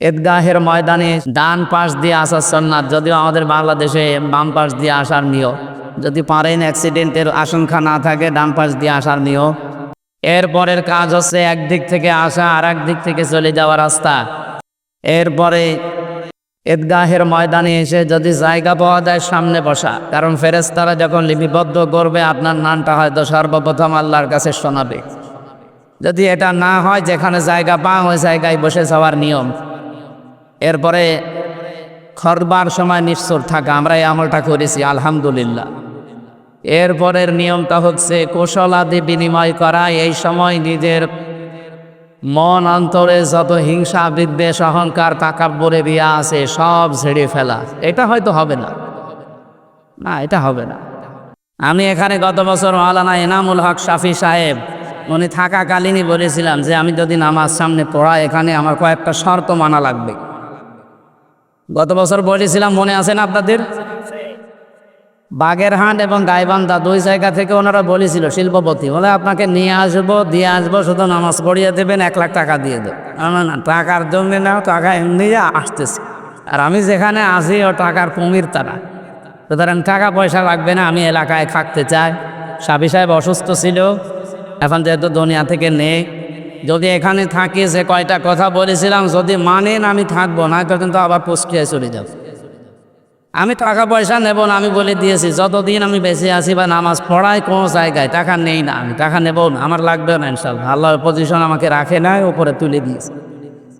ঈদগাহের ময়দানে ডান পাশ দিয়ে আসার সুন্নাত, যদিও আমাদের বাংলাদেশে বাম পাশ দিয়ে আসার নিয়ম। যদি পারেন অ্যাক্সিডেন্টের আশঙ্কা না থাকে ডান পাশ দিয়ে আসার নিয়ম। এরপরের কাজ হচ্ছে একদিক থেকে আসা আর এক দিক থেকে চলে যাওয়ার রাস্তা। এরপরে ঈদগাহের ময়দানে এসে যদি জায়গা পাওয়া যায় সামনে বসা, কারণ ফেরেশতারা যখন লিপিবদ্ধ করবে আপনার নামটা হয়তো সর্বপ্রথম আল্লাহর কাছে শোনাবে। যদি এটা না হয় যেখানে জায়গা পাওয়া ওই জায়গায় বসে যাওয়ার নিয়ম। এরপরে খরবার সময় নিশ্চুপ থাকা, আমরা এই আমলটা করেছি আলহামদুলিল্লাহ। এরপরের নিয়মটা হচ্ছে কৌশলাদি বিনিময় করা। এই সময় নিজের মন অন্তরে যত হিংসা বিদ্বেষ অহংকার তাকাব্বুরে রিয়া আছে সব ঝেড়ে ফেলা। এটা হয়তো হবে না, এটা হবে না। আমি এখানে গত বছর মাওলানা এনামুল হক শাফি সাহেব উনি থাকাকালীনই বলেছিলাম যে আমি যদি নামাজ সামনে পড়াই এখানে আমার কয়েকটা শর্ত মানা লাগবে। গত বছর বলেছিলাম, মনে আছে না আপনাদের? বাগেরহাট এবং গাইবান্ধা দুই জায়গা থেকে ওনারা বলেছিল শিল্পপতি বলে আপনাকে নিয়ে আসবো, দিয়ে আসবো, শুধু নামাজ পড়িয়ে দেবেন, 1 লাখ টাকা দিয়ে দেব। না, টাকার জন্য না, টাকা এমনি আসতেছে। আর আমি যেখানে আসি ও টাকার কুমির তারা, সুতরাং টাকা পয়সা লাগবে না, আমি এলাকায় থাকতে চাই। সাবি সাহেব অসুস্থ ছিল, এখন যেহেতু দুনিয়া থেকে নেই, যদি এখানে থাকি যে কয়টা কথা বলেছিলাম যদি মানেন আমি থাকবো, না তো কিন্তু আবার কুষ্টিয়ায় চলে যাব। আমি টাকা পয়সা নেব না, আমি বলে দিয়েছি যতদিন আমি বেঁচে আছি বা নামাজ পড়াই কোনো জায়গায় টাকা নেই না, আমি টাকা নেব না, আমার লাগবে না ইনশাল্লাহ। আল্লাহর পজিশন আমাকে রাখে নাই, উপরে তুলে দিয়েছে।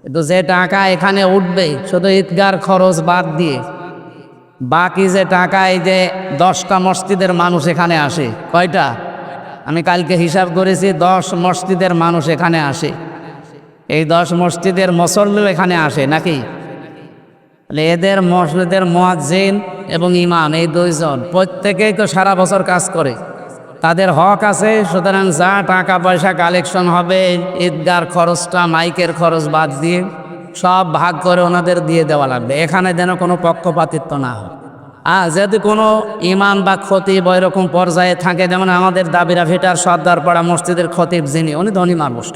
কিন্তু যে টাকা এখানে উঠবে শুধু ঈদগার খরচ বাদ দিয়ে, বাকি যে টাকা, এই যে 10টা মসজিদের মানুষ এখানে আসে, কয়টা আমি কালকে হিসাব করেছি, 10 মসজিদের মানুষ এখানে আসে। এই 10 মসজিদের মুসল্লিও এখানে আসে নাকি? এদের মসজিদের মুয়াজ্জিন এবং ইমাম এই দুইজন প্রত্যেকেই তো সারা বছর কাজ করে, তাদের হক আছে। সুতরাং যা টাকা পয়সা কালেকশন হবে ঈদগার খরচটা মাইকের খরচ বাদ দিয়ে সব ভাগ করে ওনাদের দিয়ে দেওয়া লাগবে। এখানে যেন কোনো পক্ষপাতিত্ব না হয়। যদি কোনো ইমাম বা খতিব এরকম পর্যায়ে থাকে, যেমন আমাদের দাবিরা ভিটার সর্দারপাড়া মসজিদের খতিব যিনি, উনি ধনী মানুষ,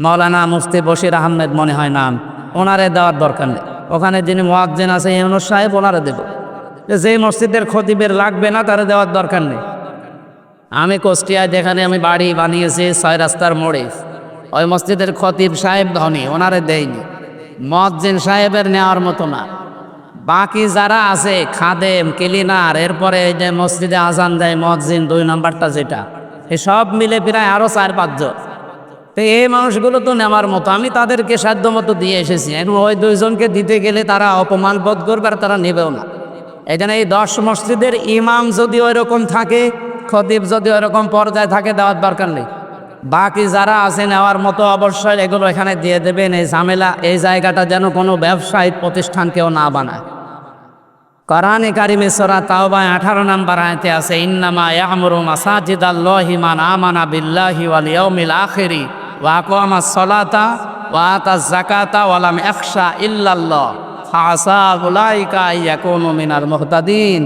মৌলানা মুফতি বশির আহমেদ মনে হয় নাম, ওনারে দেওয়ার দরকার নেই। ওখানে যিনি মুয়াজ্জিন আছে ইউনুস সাহেব, ওনারে দেব। যেই মসজিদের খতিবের লাগবে না তারা দেওয়ার দরকার নেই। আমি কুষ্টিয়ায় যেখানে আমি বাড়ি বানিয়েছি 6 রাস্তার মোড়ে, ওই মসজিদের খতিব সাহেব ধনী, ওনারে দেয়নি। মুয়াজ্জিন সাহেবের নেওয়ার মতো না। বাকি যারা আছে খাদেম, ক্লিনার, এরপরে এই যে মসজিদে আজান দেয় মুয়াজ্জিন 2 নাম্বারটা যেটা, সব মিলে প্রায় আরও 4-5 জন। তো এই মানুষগুলো তো নেওয়ার মতো, আমি তাদেরকে সাধ্য মতো দিয়ে এসেছি। এখন ওই 2 জনকে দিতে গেলে তারা অপমান বোধ করবে আর তারা নেবেও না। এই জন্য এই 10 মসজিদের ইমাম যদি ওই রকম থাকে, খতিব যদি ওই রকম পর্যায়ে থাকে, দেওয়ার দরকার নেই। বাকি যারা আছে নেওয়ার মতো অবশ্যই এগুলো এখানে দিয়ে দেবেন। এই ঝামেলা, এই জায়গাটা যেন কোনো ব্যবসায়িক প্রতিষ্ঠান কেউ না বানায়। কোরআনে কারিমে সূরা তাওবা 18 নম্বর আয়াতে আছে, ইন্নামা ইয়ামুরু মাসাজিদাল্লাহি মান আমানা বিল্লাহি ওয়াল ইয়াউমিল আখিরি ওয়া আকামাস সালাতা ওয়া আতাজ যাকাতা ওয়া লাম ইয়াখশা ইল্লাল্লাহ ফাআসা উলাইকা ইয়াকুনু মিনাল মুহতাদিন।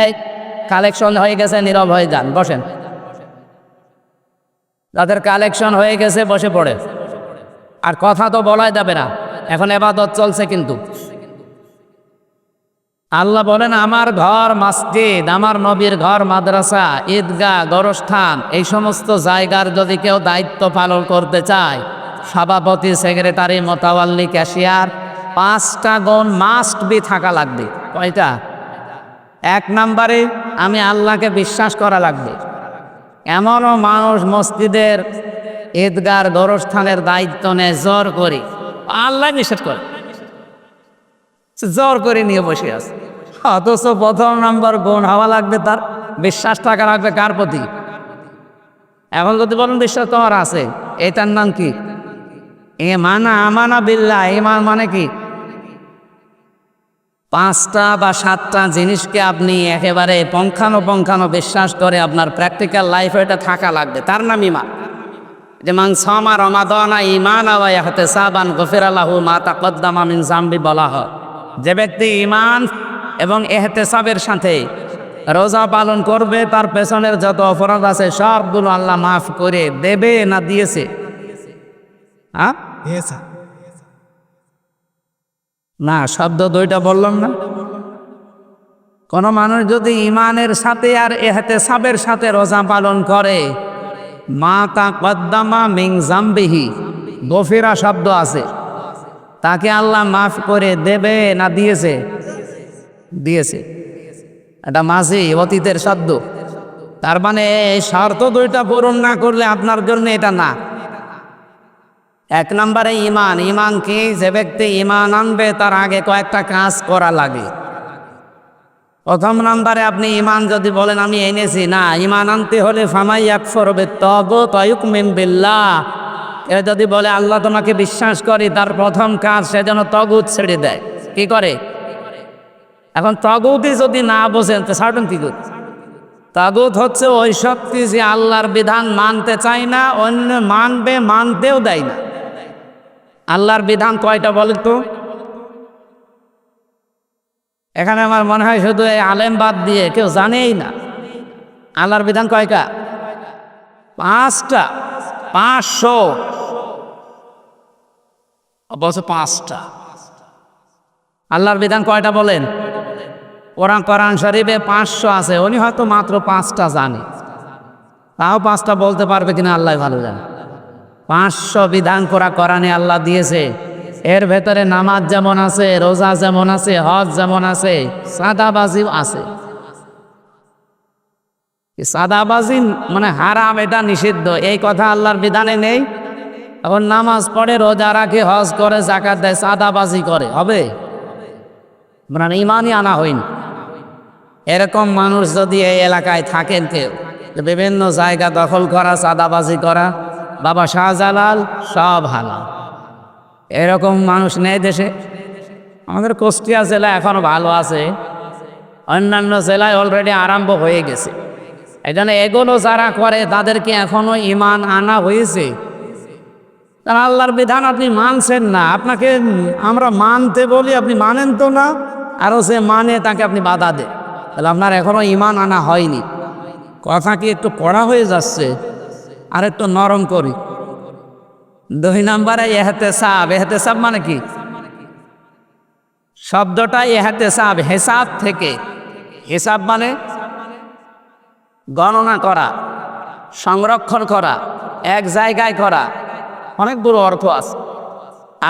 এই কালেকশন হয়ে গেছে, নীরব হয়ে যান, বসেন। যাদের কালেকশন হয়ে গেছে বসে পড়ে, আর কথা তো বলাই যাবে না, এখন ইবাদত চলছে। কিন্তু আল্লাহ বলেন আমার ঘর মসজিদ, আমার নবীর ঘর মাদ্রাসা, ঈদগাহ, গোরস্থান, এই সমস্ত জায়গার যদি কেউ দায়িত্ব পালন করতে চায়, সভাপতি, সেক্রেটারি, মোতাওয়াল্লি, ক্যাশিয়ার, 5টা গুণ মাস্ট বি থাকা লাগবে। কয়টা? 1 নম্বরে আমি আল্লাহকে বিশ্বাস করা লাগবে। এমনও মানুষ মসজিদের, ঈদগাহ, গোরস্থানের দায়িত্ব নেয় জোর করে, আল্লাহ নিষেধ করে, জোর করে নিয়ে বসে আছে। অথচ 1 নম্বর গুণ হওয়া লাগবে তার বিশ্বাস থাকা লাগবে কার প্রতি? এখন যদি বলেন বিশ্বাস তোমার আছে, এটার নাম কি? আমানা বিল্লাহ। ঈমান মানে কি? 5টা বা 7টা জিনিসকে আপনি একেবারে পঙ্খানো বিশ্বাস করে আপনার প্র্যাকটিক্যাল লাইফে এটা থাকা লাগবে, তার নাম ঈমান। যেমন সামা রমাদানা ঈমানান ওয়া ইহতিসাবান গফিরা লাহু মা তাকদ্দামা মিন যামবি বলা হয়। যে ব্যক্তি ঈমান এবং ইহতিসাবের সাথে রোজা পালন করবে, তার পেছনের যত অপরাধ আছে সবগুলো আল্লাহ মাফ করে দেবে। না দিয়েছে? না, শব্দ দুইটা বললাম না। কোন মানুষ যদি ইমানের সাথে আর ইহতিসাবের সাথে রোজা পালন করে, মা তাকদ্দামা মিন জামবিহি, গফিরা শব্দ আছে, তাকে আল্লাহ মাফ করে দেবে না দিয়েছে? দিয়েছে। এটা মাঝি অতীতের শব্দ। তার মানে এই শর্ত দুইটা পূরণ না করলে আপনার জন্য এটা না। এক নম্বরে ইমান। ইমান কি? যে ব্যক্তি ইমান আনবে তার আগে কয়েকটা কাজ করা লাগে। প্রথম নম্বরে আপনি ইমান যদি বলেন আমি এনেছি, না, ইমান আনতে হলে ফামাই ইয়াকফুর বিত্তাগুত ওয়া ইউমিন বিল্লাহ, এ যদি বলে আল্লাহ তোমাকে বিশ্বাস করি, তার প্রথম কাজ সে যেন তাগুত ছেড়ে দেয়। কি করে? এখন তাগুতই যদি না বোঝেন তো ছাড়বেন কি করে? তাগুত হচ্ছে ওই শক্তি যে আল্লাহর বিধান মানতে চায় না, অন্য মানবে, মানতেও দেয় না। আল্লাহর বিধান কয়টা বলে তো? এখানে আমার মনে হয় শুধু এই আলেম বাদ দিয়ে কেউ জানেই না আল্লাহর বিধান কয়টা। 5টা, 500 অবশ্য 5টা। আল্লাহর বিধান কয়টা বলেন? কোরআন শরীফে 500 আছে, উনি হয়তো মাত্র 5টা জানে। তাও 5টা বলতে পারবে কিনা আল্লাহ ভালো জানে। 500 বিধান কোরআনে আল্লাহ দিয়েছে। এর ভেতরে নামাজ যেমন আছে, রোজা যেমন আছে, হজ যেমন আছে, সাদাবাজিও আছে। সাদাবাজি মানে হারাম, এটা নিষিদ্ধ, এই কথা আল্লাহর বিধানে নেই। এখন নামাজ পড়ে, রোজা রাখে, হজ করে, যাকাত দেয়, সাদাবাজি করে, হবে? মানে ইমানই আনা হয়নি। এরকম মানুষ যদি এই এলাকায় থাকেন কেউ, বিভিন্ন জায়গা দখল করা, সাদাবাজি করা, বাবা শাহজালাল সব হালাল, এরকম মানুষ নেই দেশে। আমাদের কুষ্টিয়া জেলা এখনো ভালো আছে, অন্যান্য জেলায় অলরেডি আরম্ভ হয়ে গেছে। এই জন্য এগুলো যারা করে তাদেরকে এখনো ইমান আনা হয়েছে। তারা আল্লাহর বিধান আপনি মানছেন না, আপনাকে আমরা মানতে বলি, আপনি মানেন তো না, আরও যে মানে তাকে আপনি বাধা দেন, তাহলে আপনার এখনো ইমান আনা হয়নি। কথা কি একটু কড়া হয়ে যাচ্ছে? আর একটু নরম করি। 2 নম্বরে ইহতিসাব। ইহতিসাব মানে কি? শব্দটা ইহতিসাব, হিসাব থেকে। হিসাব মানে গণনা করা, সংরক্ষণ করা, এক জায়গায় করা, অনেক বড় অর্থ আছে।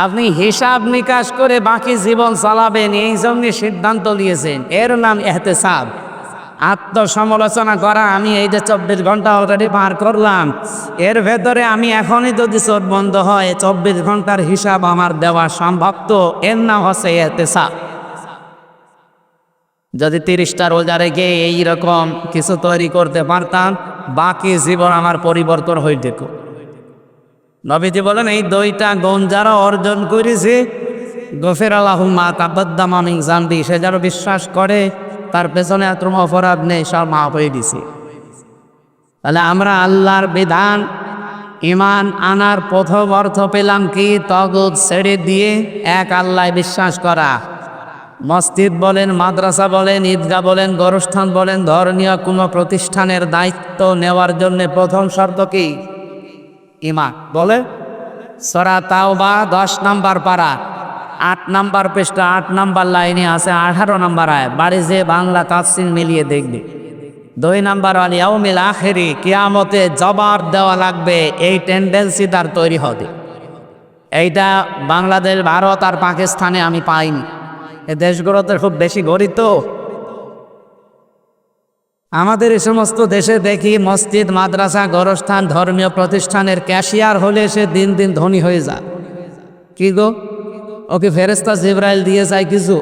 আপনি হিসাব নিকাশ করে বাকি জীবন চালাবেন, এই জন্য সিদ্ধান্ত নিয়েছেন, এর নাম ইহতিসাব। আত্মসমালোচনা করা, আমি এই যে 24 ঘন্টা অলরেডি পার করলাম, এর ভেতরে আমি এখনই যদি চোখ বন্ধ হয় 24 ঘন্টার হিসাব আমার দেওয়া সম্ভব, তো এর নাম হচ্ছে ইহতিসাব। যদি 30টা রোজা রেখে এইরকম কিছু তৈরি করতে পারতাম, বাকি জীবন আমার পরিবর্তন হয়ে যেত। নবীজি বলেন এই 2টা গুণ যারা অর্জন করেছে, গফির আল্লাহু মা তাকদ্দামা মিন জামবি, সে যারা বিশ্বাস করে তার পেছনে এত অপরাধ নেই, সব মাফ হয়ে দিছে। তাহলে আমরা আল্লাহর বিধান ইমান আনার প্রথম অর্থ পেলাম কি? তাগুত ছেড়ে দিয়ে এক আল্লাহ বিশ্বাস করা। মসজিদ বলেন, মাদ্রাসা বলেন, ঈদগাহ বলেন, গোরস্থান বলেন, ধর্মীয় কোনো প্রতিষ্ঠানের দায়িত্ব নেওয়ার জন্য প্রথম শর্ত কি? ইমান। বলে সূরা তাওবা 10 নম্বর পারা 8 নম্বর পৃষ্ঠা 8 নম্বর লাইনে আছে 18 নম্বর আয়াত। বাড়ি যে বাংলা তাফসীর মিলিয়ে দেখবে। 2 নম্বর আল ইয়াউমিল আখিরি, কিয়ামতে জবাব দেওয়া লাগবে, এই টেন্ডেন্সি তার তৈরি হবে। এইটা বাংলাদেশ, ভারত আর পাকিস্তানে আমি পাইনি। এই দেশগুলোতে খুব বেশি গরিব তো। আমাদের এই সমস্ত দেশে দেখি মসজিদ, মাদ্রাসা, গোরস্থান, ধর্মীয় প্রতিষ্ঠানের ক্যাশিয়ার হলে সে দিন দিন ধনী হয়ে যায়। কি গো, ওকে ফেরেশতা জিবরাইল দিয়ে যায় কিছু?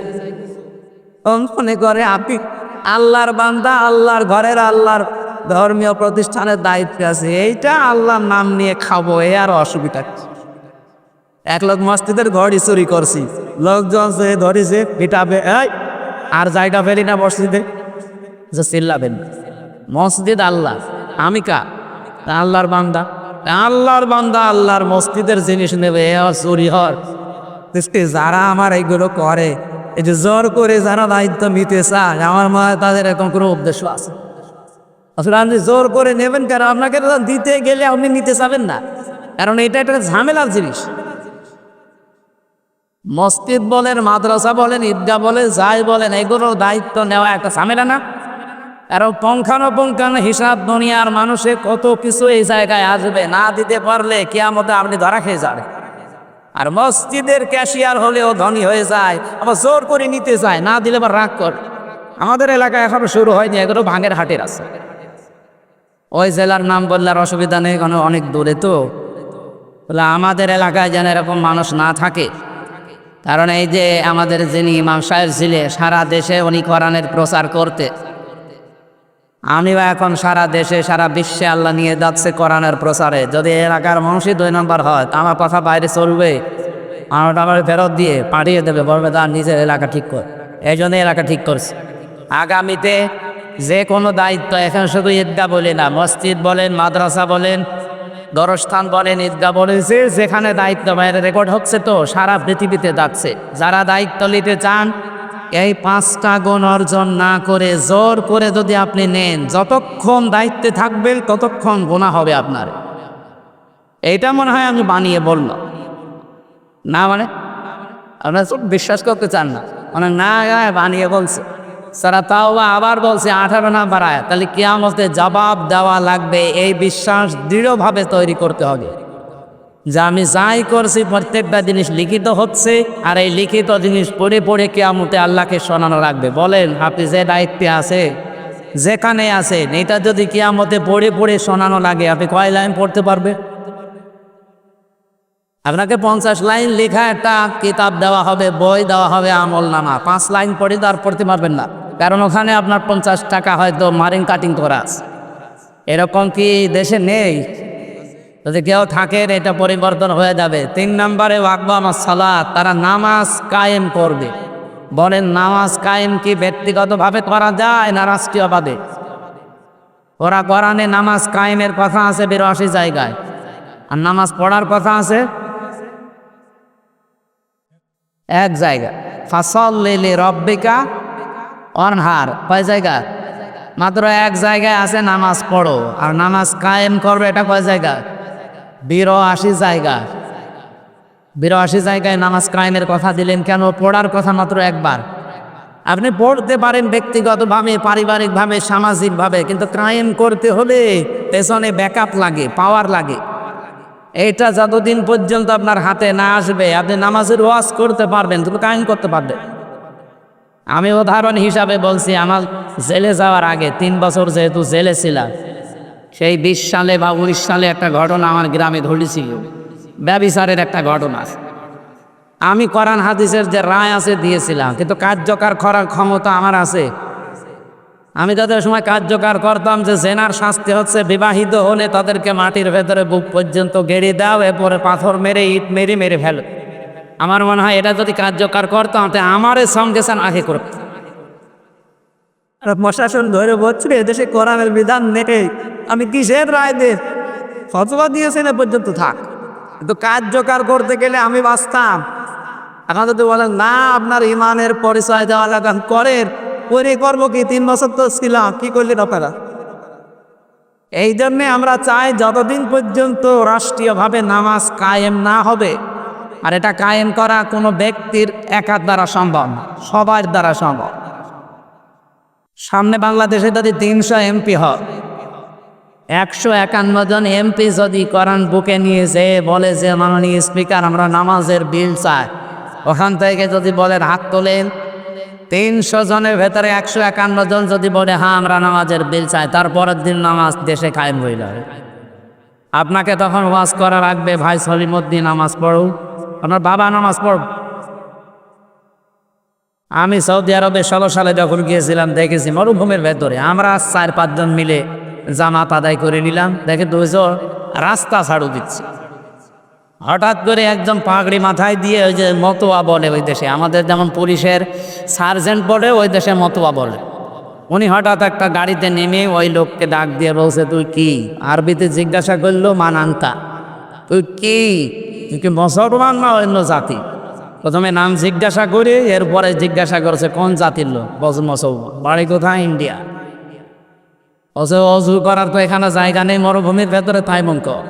মনে করে আপনি আল্লাহর বান্দা, আল্লাহর ঘরের, আল্লাহর ধর্মীয় প্রতিষ্ঠানের দায়িত্বে আছে, এইটা আল্লাহর নাম নিয়ে খাবো, এ আর অসুবিধা। এক লোক মসজিদের ঘড়ি চুরি করছি, লোকজন সে ধরেছে পিটাবে, এই আর জায়গা ফেলি না মসজিদে, যে চিল্লাবেন। মসজিদ আল্লাহ, আমি কা? আল্লাহর বান্দা। আল্লাহর বান্দা আল্লাহর মসজিদের জিনিস নেবে, এ চুরি হর। যারা আমার এইগুলো করে, এই যে জোর করে যারা দায়িত্ব নিতে চায়, আমার মনে হয় তাদের এরকম কোনো উদ্দেশ্য আছে। আসলে আপনি জোর করে নেবেন কেন? আপনাকে দিতে গেলে আপনি নিতে চাবেন না, কারণ এটা একটা ঝামেলার জিনিস। মসজিদ বলেন, মাদ্রাসা বলেন, ঈদগাহ বলেন, যাই বলেন, এগুলোর দায়িত্ব নেওয়া একটা ঝামেলা না? আর পুঙ্খানুপুঙ্খানু হিসাব দুনিয়ার মানুষে কত কিছু এই জায়গায় আসবে, না দিতে পারলে কিয়ামতে আপনি ধরা খেয়ে যাবে। আর মসজিদের ক্যাশিয়ার হলেও ধনী হয়ে যায়, আবার জোর করে নিতে যায়, না দিলে আবার রাগ করে। আমাদের এলাকায় এখনো শুরু হয়নি, এগুলো ভাঙের হাটের আছে। ওই জেলার নাম বললে আর অসুবিধা নেই, কারণ অনেক দূরে তো। বলে আমাদের এলাকায় যেন এরকম মানুষ না থাকে, কারণ এই যে আমাদের যিনি ইমাম সাহেব ছিলেন, সারা দেশে উনি কোরআনের প্রচার করতে, আমিও এখন সারা দেশে সারা বিশ্বে আল্লাহ নিয়ে যাচ্ছে কোরআনের প্রচারে। যদি এলাকার মানুষই 2 নম্বর হয়, তা আমার কথা বাইরে চলবে, আমার ফেরত দিয়ে পাঠিয়ে দেবে, বলবে তার নিজের এলাকা ঠিক কর। এই জন্য এলাকা ঠিক করছে। আগামীতে যে কোনো দায়িত্ব, এখন শুধু ঈদগাহ বলে না, মসজিদ বলেন, মাদ্রাসা বলেন, দরস্থান বলেন, ঈদগাহ বলেন, যেখানে দায়িত্ব বাইরে রেকর্ড হচ্ছে তো সারা পৃথিবীতে যাচ্ছে। যারা দায়িত্ব নিতে চান, এই 5টা গুণ অর্জন না করে জোর করে যদি আপনি নেন, যতক্ষণ দায়িত্বে থাকবেন ততক্ষণ গুনাহ হবে আপনার। এইটা মনে হয় আমি বানিয়ে বললাম না, মানে আপনারা সব বিশ্বাস করতে চান না, মানে না বানিয়ে বলছে। সারা তাও আবার বলছে 18 নাম্বার আয়াত। তাহলে কিয়ামতে জবাব দেওয়া লাগবে, এই বিশ্বাস দৃঢ়ভাবে তৈরি করতে হবে যে আমি যাই করছি প্রত্যেকটা জিনিস লিখিত হচ্ছে, আর এই লিখিত জিনিস পড়ে পড়ে কিয়ামতে আল্লাহকে শোনানো লাগবে। বলেন আপনি যে দায়িত্বে আছে, যেখানে আছেন, এটা যদি কিয়ামতে পড়ে পড়ে শোনানো লাগে, আপনি কয় লাইন পড়তে পারবে? আপনাকে 50 লাইন লেখা একটা কিতাব দেওয়া হবে, বই দেওয়া হবে, আমল নামা, 5 লাইন পড়ে তো আর পড়তে পারবেন না, কারণ ওখানে আপনার 50 টাকা হয়তো মারিং কাটিং করা আছে। এরকম কি দেশে নেই? যদি কেউ থাকেন এটা পরিবর্তন হয়ে যাবে। 3 নম্বরে ওয়াকবামাস সালাত, তারা নামাজ কায়েম করবে। বলেন নামাজ কায়েম কি ব্যক্তিগতভাবে করা যায় না রাষ্ট্রীয়ভাবে? ওরা কোরআনে নামাজ কায়েমের কথা আছে 82 জায়গায়, আর নামাজ পড়ার কথা আছে 1 জায়গা। ফাসাল্লি লিরাব্বিকা ওয়ানহার, কয় জায়গা? মাত্র 1 জায়গায় আছে নামাজ পড়ো, আর নামাজ কায়েম করবে এটা কয় জায়গা? 82 জায়গা। 82 জায়গায় নামাজ কায়েমের কথা দিলেন কেন? পড়ার কথা মাত্র 1 বার। আপনি পড়তে পারেন ব্যক্তিগতভাবে, পারিবারিকভাবে, সামাজিকভাবে, কিন্তু কায়েম করতে হলে পেছনে ব্যাকআপ লাগে, পাওয়ার লাগে। এইটা যতদিন পর্যন্ত আপনার হাতে না আসবে, আপনি নামাজের ওয়াজ করতে পারবেন, কিন্তু কায়েম করতে পারবেন। আমি উদাহরণ হিসাবে বলছি, আমার জেলে যাওয়ার আগে 3 বছর যেহেতু জেলে ছিলাম, সেই 20 সালে বা 19 সালে একটা ঘটনা আমার গ্রামে ঘটেছিল, ব্যভিচারের একটা ঘটনা। আমি কোরআন হাদিসের যে রায় আছে দিয়েছিলাম, কিন্তু কার্যকর করার ক্ষমতা আমার আছে। আমি তাদের সময় কার্যকর করতাম যে জেনার শাস্তি হচ্ছে বিবাহিত হলে তাদেরকে মাটির ভেতরে বুক পর্যন্ত গেড়ে দাও, এরপরে পাথর মেরে ইট মেরে মেরে ফেলো। আমার মনে হয় এটা যদি কার্যকর করতাম, তো আমারে সঙ্গে আগে করত। প্রশাসন ধরে বলছিল এদেশে কোরআনের বিধান নেই, আমি কিসের রায় দে, ফতোয়া দিয়েছেন এ পর্যন্ত থাক, কিন্তু কার্যকর করতে গেলে আমি বাঁচতাম। এখন যদি বলেন না আপনার ইমানের পরিচয় দেওয়া লাগান করেন, ওরে করবো কি, 3 বছর তো ছিলাম, কি করলেন আপনারা? এই জন্যে আমরা চাই যতদিন পর্যন্ত রাষ্ট্রীয়ভাবে নামাজ কায়েম না হবে, আর এটা কায়েম করা কোনো ব্যক্তির একার দ্বারা সম্ভব না, সবার দ্বারা সম্ভব। সামনে বাংলাদেশে যদি 300 এমপি হয়, 151 জন এমপি যদি কোরআন বুকে নিয়ে যে বলে যে মাননীয় স্পিকার আমরা নামাজের বিল চাই, ওখান থেকে যদি বলেন হাত তোলেন, 300 জনের ভেতরে 151 জন যদি বলে হ্যাঁ আমরা নামাজের বিল চাই, তারপরের দিন নামাজ দেশে কায়েম হইল। আপনাকে তখন ওয়াজ করা রাখবে, ভাই সলিমুদ্দিন নামাজ পড়ো, আপনার বাবা নামাজ পড়ব। আমি সৌদি আরবে 16 সালে যখন গিয়েছিলাম, দেখেছি মরুভূমির ভেতরে আমরা 4-5 জন মিলে জামাত আদায় করে নিলাম, দেখে 2 জন রাস্তা ঝাড়ু দিচ্ছে। হঠাৎ করে একজন পাগড়ি মাথায় দিয়ে, ওই যে মতোয়া বলে ওই দেশে, আমাদের যেমন পুলিশের সার্জেন্ট বলে, ওই দেশে মতোয়া বলে, উনি হঠাৎ একটা গাড়িতে নেমে ওই লোককে ডাক দিয়ে বলছে তুই কি? আরবিতে জিজ্ঞাসা করলো মান আনতা, তুই কি, তুই কি মুসলমান না অন্য জাতি? প্রথমে নাম জিজ্ঞাসা করে এরপরে জিজ্ঞাসা করছে কোন জাতির লোক, বলছে মুসলমান, বাড়ি কোথায়? ইন্ডিয়া। বলছে অজু করার তো এখানে জায়গা নেই মরুভূমির ভেতরে, তাইমম কর।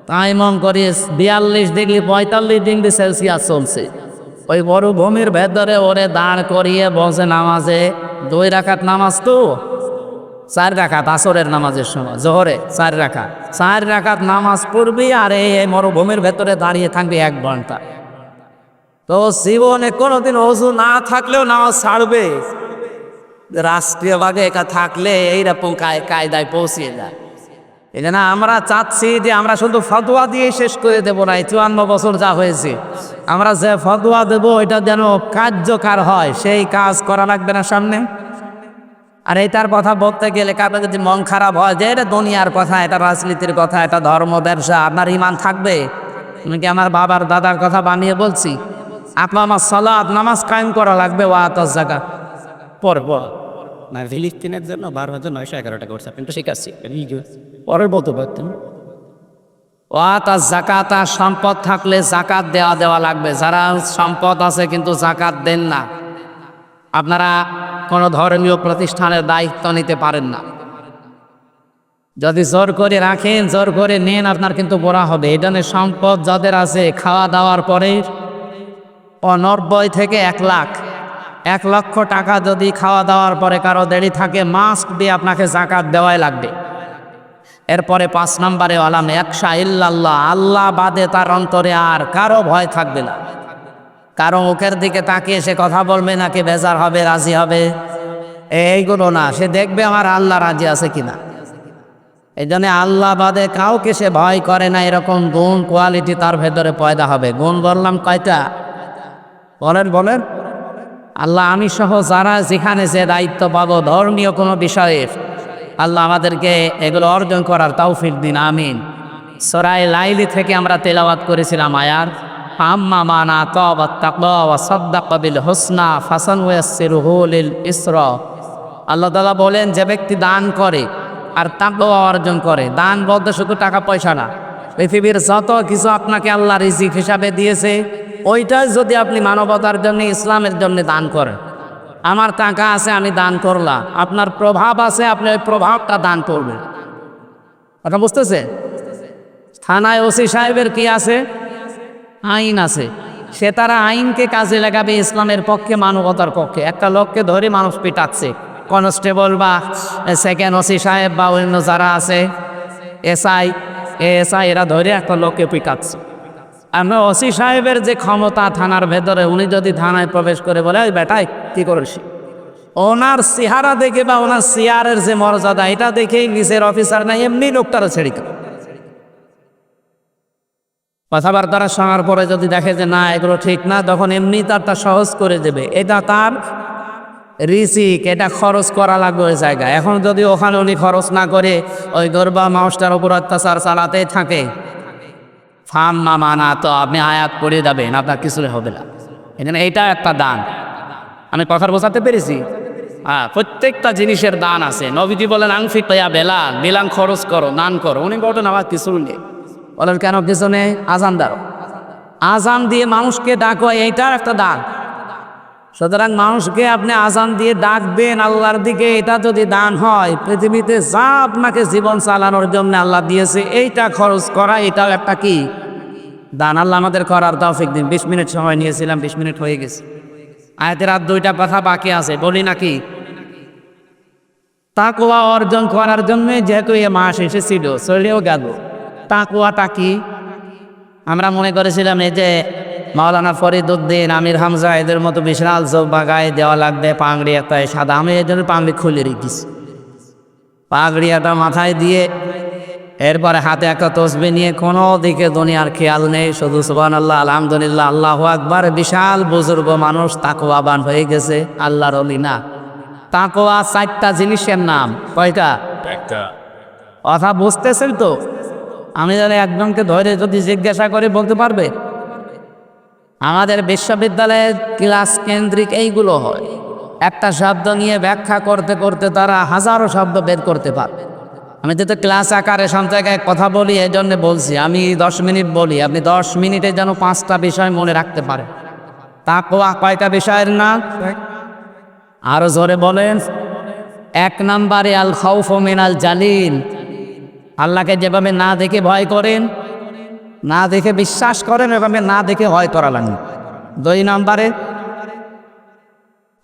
তাইমম করে 42 ডিগ্রি 45 ডিগ্রি সেলসিয়াস চলছে, ওই মরুভূমির ভেতরে ওরে দাঁড় করিয়ে বসে নামাজে, 2 রাকাত নামাজ তো 4 রাকাত আসরের নামাজের সময়, জোহরে 4 রাকাত, 4 রাকাত নামাজ পড়বি আর এই মরুভূমির ভেতরে দাঁড়িয়ে থাকবি 1 ঘন্টা। তো জীবনে কোনোদিন ওযু না থাকলেও নামাজ ছাড়বে। রাষ্ট্রীয়ভাবে একা থাকলে এইরকম কায়দায় পৌঁছিয়ে যায়। এই জন্য আমরা চাচ্ছি যে আমরা শুধু ফতোয়া দিয়ে শেষ করে দেবো না। 54 বছর যা হয়েছে, আমরা যে ফতোয়া দেবো এটা যেন কার্যকর হয়, সেই কাজ করা লাগবে না সামনে। আর এইটার কথা বলতে গেলে কারো যদি মন খারাপ হয় যে এটা দুনিয়ার কথা, এটা রাজনীতির কথা, এটা ধর্ম ব্যবসা, আপনার ইমান থাকবে? আমি কি আমার বাবার দাদার কথা বানিয়ে বলছি? আপনার আমার সালাত নামাজ কায়েম করা লাগবে, ওয়াতাজ যাকাত পড়ব না ফিলিস্তিনের জন্য 12,911 টাকা করছে, আপনি তো শিখাচ্ছি পরের বলতে পারতেন। ওয়াতাজ যাকাত, সম্পদ থাকলে যাকাত দেওয়া লাগবে। যারা সম্পদ আছে কিন্তু যাকাত দেন না, আপনারা কোনো ধর্মীয় প্রতিষ্ঠানের দায়িত্ব নিতে পারেন না। যদি জোর করে রাখেন, জোর করে নেন, আপনার কিন্তু বড়া হবে। এই জন্য সম্পদ যাদের আছে, খাওয়া দাওয়ার পরে 90 থেকে 1 লাখ, 1 লক্ষ টাকা যদি খাওয়া দাওয়ার পরে কারো দেরি থাকে, মাস্ট দিয়ে আপনাকে যাকাত দেওয়াই লাগবে। এরপরে 5 নম্বরে আলাম একশা ইল্লাল্লাহ, আল্লাহ বাদে তার অন্তরে আর কারো ভয় থাকবে না। কারো মুখের দিকে তাকিয়ে সে কথা বলবে না, কে বেজার হবে, রাজি হবে, এইগুলো না। সে দেখবে আমার আল্লাহ রাজি আছে কিনা। এই জন্য আল্লাহ বাদে কাউকে সে ভয় করে না, এরকম গুণ কোয়ালিটি তার ভেতরে পয়দা হবে। গুণ বললাম কয়টা? বলেন। আল্লাহ আমি সহ যারা যেখানে যে দায়িত্ব পাবো ধর্মীয় কোনো বিষয়ের, আল্লাহ আমাদেরকে এগুলো অর্জন করার তৌফিক দিন, আমিন। সূরা লাইলি থেকে আমরা তেলাওয়াত করেছিলাম আয়াত, আম্মা মান আতা ওয়াত্তাকা ওয়া সাদ্দাকা বিল হুসনা ফাসানুয়াসসিরুহু লিল ইসরা। আল্লাহ তাআলা বলেন, যে ব্যক্তি দান করে আর তাকওয়া অর্জন করে, দান বলতে শুধু টাকা পয়সা না, পৃথিবীর যত কিছু আপনাকে আল্লাহ রিজিক হিসাবে দিয়েছে, ওইটাই যদি আপনি মানবতার জন্য, ইসলামের জন্য দান করেন। আমার টাকা আছে, আমি দান করলাম, আপনার প্রভাব আছে, আপনি ওই প্রভাবটা দান করবেন। কথা বুঝতেছে? থানায় ওসি সাহেবের কি আছে? আইন আছে। সে তারা আইনকে কাজে লাগাবে ইসলামের পক্ষে, মানবতার পক্ষে। একটা লোককে ধরে মানুষ পিটাচ্ছে, কনস্টেবল বা সেকেন্ড ওসি সাহেব বা অন্য যারা আছে, এসআই এরা ধরে একটা লোককে পিটাচ্ছে। আমরা ওসি সাহেবের যে ক্ষমতা থানার ভেতরে, উনি যদি থানায় প্রবেশ করে বলে, ওই বেটাই কি করেছি, ওনার চেহারা দেখে বা ওনার চেয়ারের যে মর্যাদা, এটা দেখেই নিচের অফিসার নাই এমনি লোকটারও ছেড়ে দেবে। কথাবার্তারা শোনার পরে যদি দেখে যে না এগুলো ঠিক না, তখন এমনি তারটা সহজ করে দেবে। এটা তার রিজিক, এটা খরচ করা লাগবে ওই জায়গায়। এখন যদি ওখানে উনি খরচ না করে ওই গরবা মানুষটার উপর অত্যাচার চালাতেই থাকে, ফাম্মা মানা, তো আপনি আয়াত পড়ে যাবেন, আপনার কিছুই হবে না। এখানে এইটা একটা দান। আমি কথা বোঝাতে পেরেছি? হ্যাঁ, প্রত্যেকটা জিনিসের দান আছে। নবীজি বলেন, আংফিক ইয়া বেলাল, বিলাং খরচ করো, দান করো। উনি বলেন আমার কিছু নেই। বলেন কেন কিছু নেই? আজান দাও, আজান দিয়ে মানুষকে ডাকো, এইটার একটা দান। সুতরাং মানুষকে আপনি আজান দিয়ে ডাকবেন আল্লাহর দিকে, এটা যদি দান হয়, পৃথিবীতে যা আপনাকে জীবন চালানোর জন্য আল্লাহ দিয়েছে, এইটা খরচ করা, এটাও একটা কি দান। আল্লাহ আমাদের করার তৌফিক দিন। 20 মিনিট সময় নিয়েছিলাম, 20 মিনিট হয়ে গেছে। আয়াতের আর 2টা কথা বাকি আছে, বলি নাকি? তাকওয়া অর্জন করার জন্য যেহেতু এ মাস এসেছিল, চলেও গেল। তাকওয়াটা কি? আমরা মনে করেছিলাম এই যে মাওলানা ফরিদউদ্দিন, আমির হামজা, এদের মতো বিশাল জব্বা গায়ে দেওয়া লাগবে, পাগড়ি একটা সাদা। আমি এই জন্য পাগড়ি খুলে রেখেছি। পাগড়ি একটা মাথায় দিয়ে, এরপরে হাতে একটা তসবিহ নিয়ে, কোনো দিকে দুনিয়ার খেয়াল নেই, শুধু সুবহানাল্লাহ, আলহামদুলিল্লাহ, আল্লাহু আকবার। বিশাল বুজুর্গ মানুষ, তাকওয়াবান হয়ে গেছে, আল্লাহর ওলি না। তাকওয়া 4টা জিনিসের নাম। কয়টা? একটা। কথা বুঝতেছেন তো? আমি জানি একজনকে ধরে যদি জিজ্ঞাসা করে বলতে পারবে? আমাদের বিশ্ববিদ্যালয়ের ক্লাস কেন্দ্রিক এইগুলো হয়। একটা শব্দ নিয়ে ব্যাখ্যা করতে করতে তারা হাজারো শব্দ বের করতে পারবে। আমি যেহেতু ক্লাস আকারে সব জায়গায় কথা বলি, এই জন্য বলছি আমি 10 মিনিট বলি, আপনি 10 মিনিটে যেন 5টা বিষয় মনে রাখতে পারেন। তাকওয়া কয়টা বিষয়ের নাম? আরো জোরে বলেন। 1 নম্বরে আল খাউফু মিনাল জালিল, আল্লাহকে যেভাবে না দেখে ভয় করেন, না দেখে বিশ্বাস করেন, এভাবে না দেখে ভয় করা লাগবে। 2 নম্বরে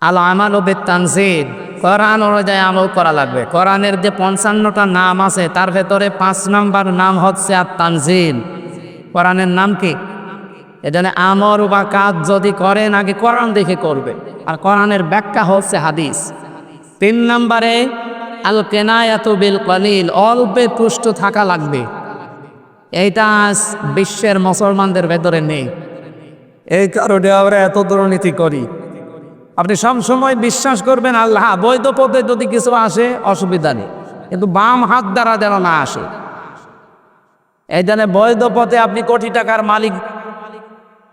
আল আমাল বিত তানজিল, কোরআন অনুযায়ী আমল করা লাগবে। কোরআনের যে 55টা নাম আছে তার ভেতরে 5 নম্বর নাম হচ্ছে আত তানজিল। কোরআনের নাম কি? এজন্য আমর বা কাজ যদি করেন আগে কোরআন দেখে করবে, আর কোরআনের ব্যাখ্যা হচ্ছে হাদিস। 3 নম্বরে আল কেনায়াতু বিল কলিল, অল্পে তুষ্ট থাকা লাগবে। এইটা আজ বিশ্বের মুসলমানদের ভেতরে নেই, এই কারণে আমরা এত দুর্নীতি করি। আপনি সবসময় বিশ্বাস করবেন আল্লাহ, বৈধ পথে যদি কিছু আসে অসুবিধা নেই, কিন্তু বাম হাত দ্বারা যেন না আসে। এই জন্য বৈধ পথে আপনি কোটি টাকার মালিক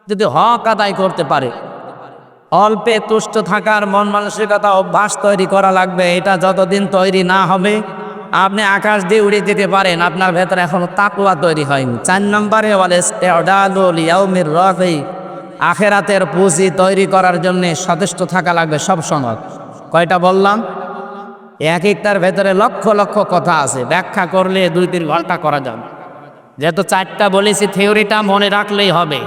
যদি হক আদায় করতে পারে, অল্পে তুষ্ট থাকার মন মানসিকতা অভ্যাস তৈরি করা লাগবে। এটা যতদিন তৈরি না হবে আপনি আকাশ দিয়ে উড়ে যেতে পারেন, আপনার ভেতরে এখনো তাকওয়া তৈরি হয়নি। 4 নম্বরে আখেরাতের পুঁজি তৈরি করার জন্য সচেষ্ট থাকা লাগবে সব সময়। কয়টা বললাম? এক একটার ভেতরে লক্ষ লক্ষ কথা আছে, ব্যাখ্যা করলে 2-3 ঘন্টা করা যাবে। যেহেতু 4টা বলেছি, থিওরিটা মনে রাখলেই হবে।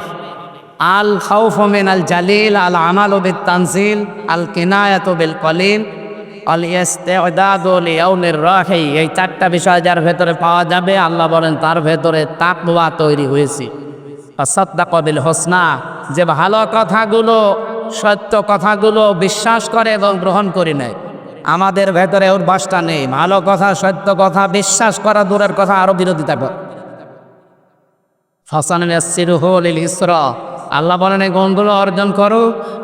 আল খাউফু মিনাল জালিল, আল আমালু বিত তানজিল, আল কিনায়াতু বিল কলিল, আল ইস্তিদাদু লিয়াউমির রাহি। এই 4টা বিষয় যার ভেতরে পাওয়া যাবে, আল্লাহ বলেন তার ভেতরে তাকওয়া তৈরি হয়েছে। সাদ্দাকা বিল হোসনা, যে ভালো কথাগুলো, সত্য কথাগুলো বিশ্বাস করে এবং গ্রহণ করে নেয়। আমাদের ভেতরে ওর বাসটা নেই, ভালো কথা সত্য কথা বিশ্বাস করা দূরের কথা, আরো বিরোধিতা করে। ফাসানুল ইয়াসসিরুহু লিল ইসরা, আল্লাহ বলেন এই গুণগুলো অর্জন করো,